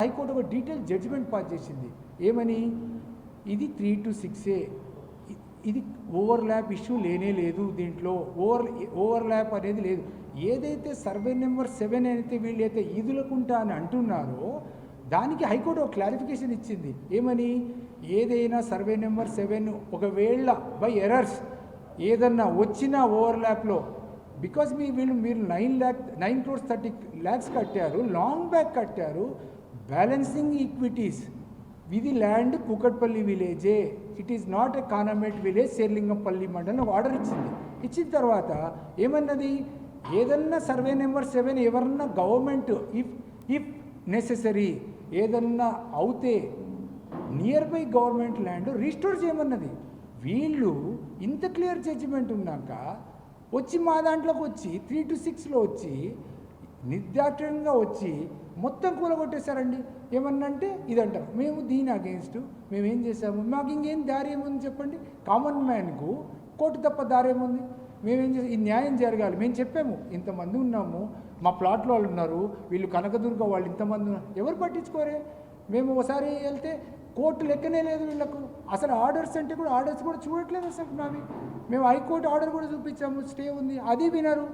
High court ఒక detail judgement pass చేసింది. ఏమని? ఇది 3 to 6 ఇది ఓవర్లాప్ ఇష్యూ లేనే లేదు, దీంట్లో ఓవర్లాప్ అనేది లేదు. ఏదైతే సర్వే నెంబర్ 7 అయితే వీళ్ళైతే ఈదులకుంటా అని అంటున్నారో దానికి హైకోర్టు ఒక క్లారిఫికేషన్ ఇచ్చింది. ఏమని? ఏదైనా సర్వే నెంబర్ 7 ఒకవేళ బై ఎరర్స్ ఏదన్నా వచ్చినా ఓవర్లాప్లో, బికాజ్ మీరు 9 crores 30 lakhs కట్టారు, లాంగ్ బ్యాక్ కట్టారు, బ్యాలెన్సింగ్ ఈక్విటీస్ ఇది ల్యాండ్ కూకట్పల్లి విలేజే, ఇట్ ఈస్ నాట్ ఎ కానమేట్ విలేజ్, శేర్లింగంపల్లి మండలం ఆర్డర్ ఇచ్చింది. ఇచ్చిన తర్వాత ఏమన్నది? ఏదన్నా సర్వే నెంబర్ 7 ఎవరన్నా గవర్నమెంట్ ఇఫ్ నెసెసరీ ఏదన్నా అవుతే nearby government land restore చేయమన్నది. వీళ్ళు ఇంత క్లియర్ జడ్జిమెంట్ ఉన్నాక వచ్చి మా దాంట్లోకి వచ్చి 3 to 6లో వచ్చి నిర్దాక్షిణ్యంగా వచ్చి మొత్తం కూలగొట్టేశారండి. ఏమన్నంటే ఇదంటారు. మేము దీని అగెన్స్ట్ మేము ఏం చేసాము? మాకు ఇంకేం దారి ఏముంది చెప్పండి? కామన్ మ్యాన్కు కోర్టు తప్ప దారి ఏముంది? మేమేం చేసాం? ఈ న్యాయం జరగాలి. మేము చెప్పాము, ఇంతమంది ఉన్నాము, మా ప్లాట్లో వాళ్ళు ఉన్నారు, వీళ్ళు కనకదుర్గ వాళ్ళు ఇంతమంది ఉన్నారు, ఎవరు పట్టించుకోరే? మేము ఒకసారి వెళ్తే కోర్టు లెక్కనే లేదు వీళ్ళకు. అసలు ఆర్డర్స్ అంటే కూడా ఆర్డర్స్ కూడా చూడట్లేదు అసలు మావి. మేము హైకోర్టు ఆర్డర్ కూడా చూపించాము, స్టే ఉంది, అది వినరు.